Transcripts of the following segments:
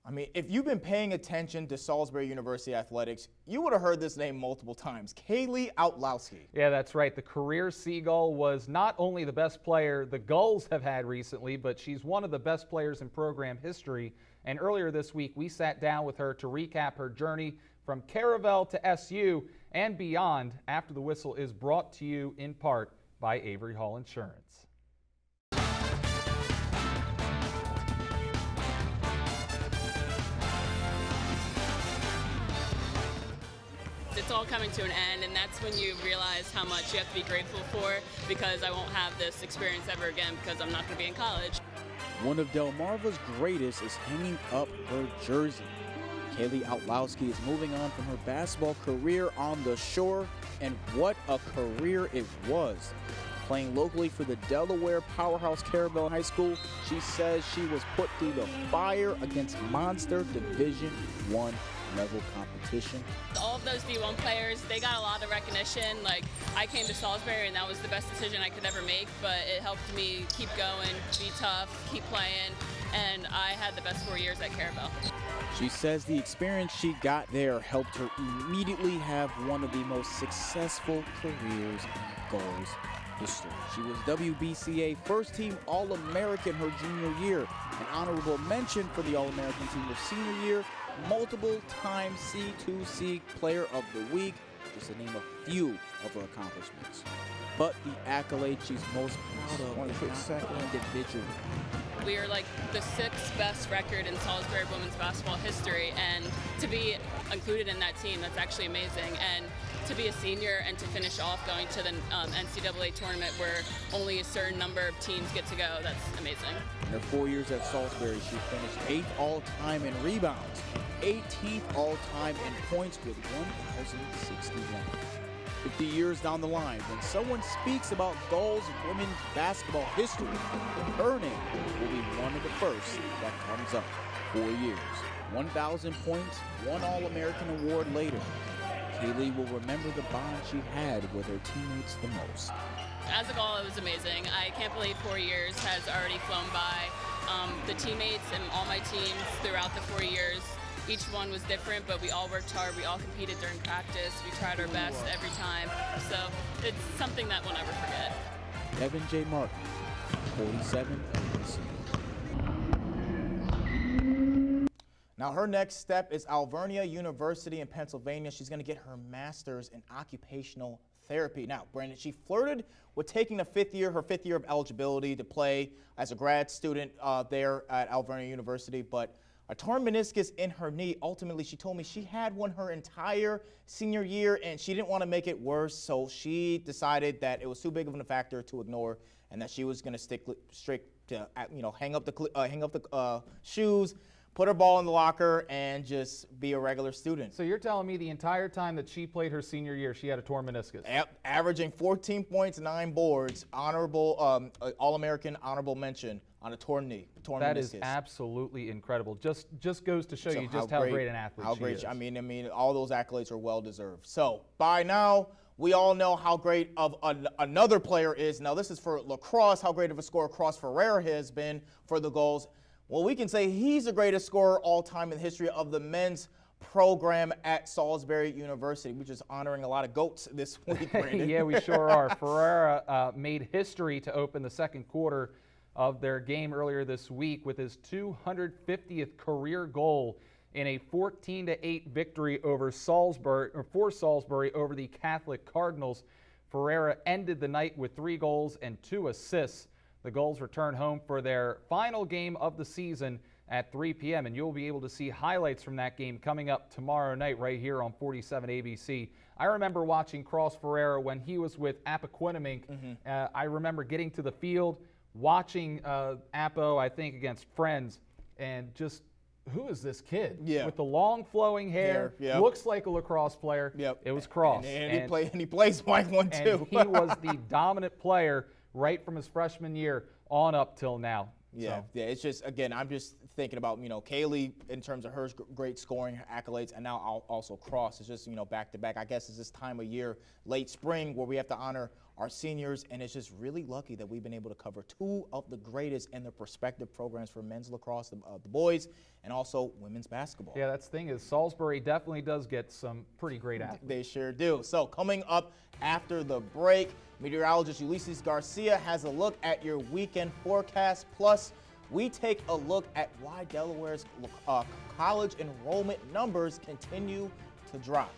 I mean, if you've been paying attention to Salisbury University athletics, you would have heard this name multiple times. Kaylee Outlowski. Yeah, that's right. The career Seagull was not only the best player the Gulls have had recently, but she's one of the best players in program history. And earlier this week, we sat down with her to recap her journey from Caravel to SU and beyond. After the Whistle is brought to you in part by Avery Hall Insurance. It's all coming to an end, and that's when you realize how much you have to be grateful for, because I won't have this experience ever again because I'm not going to be in college. One of Delmarva's greatest is hanging up her jersey. Kaylee Outlowski is moving on from her basketball career on the shore, and what a career it was. Playing locally for the Delaware powerhouse Caravel High School, she says she was put through the fire against monster Division I level competition. All of those D1 players, they got a lot of recognition. Like, I came to Salisbury and that was the best decision I could ever make, but it helped me keep going, be tough, keep playing, and I had the best 4 years at Caravel. She says the experience she got there helped her immediately have one of the most successful careers in Gulls history. She was WBCA First Team All-American her junior year, an honorable mention for the All-American team her senior year, multiple-time C2C Player of the Week, just to name a few of her accomplishments. But the accolade she's most proud of is not individual. We are like the 6th best record in Salisbury women's basketball history, and to be included in that team, that's actually amazing. And to be a senior and to finish off going to the NCAA tournament where only a certain number of teams get to go, that's amazing. In her 4 years at Salisbury, she finished 8th all-time in rebounds, 18th all-time in points with 1,061. 50 years down the line, when someone speaks about Gulls women's basketball history, her name will be one of the first that comes up. 4 years, 1,000 points, one All-American award later. Kaylee will remember the bond she had with her teammates the most. As a Gull, it was amazing. I can't believe 4 years has already flown by. The teammates and all my teams throughout the 4 years, each one was different, but we all worked hard. We all competed during practice. We tried our best every time. So it's something that we'll never forget. Evan J. Martin, 47 ABC. Now her next step is Alvernia University in Pennsylvania. She's going to get her master's in occupational therapy. Now, Brandon, she flirted with taking her fifth year of eligibility to play as a grad student there at Alvernia University, but a torn meniscus in her knee. Ultimately, she told me she had one her entire senior year, and she didn't want to make it worse, so she decided that it was too big of a factor to ignore, and that she was going to stick strict to, hang up the shoes, put her ball in the locker, and just be a regular student. So you're telling me the entire time that she played her senior year, she had a torn meniscus? Averaging 14 points, 9 boards, honorable, All-American honorable mention on a torn knee, That meniscus. is absolutely incredible. Just goes to show you just how great an athlete she is. I mean, all those accolades are well deserved. So by now, we all know how great of another player is. Now this is for lacrosse, how great of a scorer Cross Ferreira has been for the Gulls. Well, we can say he's the greatest scorer all time in the history of the men's program at Salisbury University. We're just honoring a lot of GOATs this week, Brandon. Yeah, we sure are. Ferreira made history to open the second quarter of their game earlier this week with his 250th career goal in a 14-8 victory over for Salisbury over the Catholic Cardinals. Ferreira ended the night with 3 goals and 2 assists. The Gulls return home for their final game of the season at 3 p.m., and you'll be able to see highlights from that game coming up tomorrow night right here on 47 ABC. I remember watching Cross Ferreira when he was with Appoquinimink. I remember getting to the field, watching Appo, I think, against Friends, and just, who is this kid? Yeah. With the long flowing hair, looks like a lacrosse player. Yep. It was Cross. And he plays like one too. And he was the dominant player right from his freshman year on up till now. Yeah, So. yeah. It's just, again, I'm just thinking about, Kaylee in terms of her great scoring accolades, and now also Cross. It's just, back to back. I guess it's this time of year, late spring, where we have to honor our seniors, and it's just really lucky that we've been able to cover two of the greatest in their respective programs for men's lacrosse, the boys, and also women's basketball. Yeah, that's the thing is Salisbury definitely does get some pretty great athletes. They sure do. So coming up after the break, meteorologist Ulysses Garcia has a look at your weekend forecast. Plus, we take a look at why Delaware's college enrollment numbers continue to drop.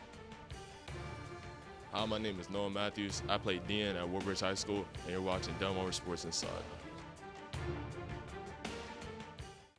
Hi, my name is Noah Matthews. I play DN at Woodbridge High School, and you're watching Delmarva Sports Inside.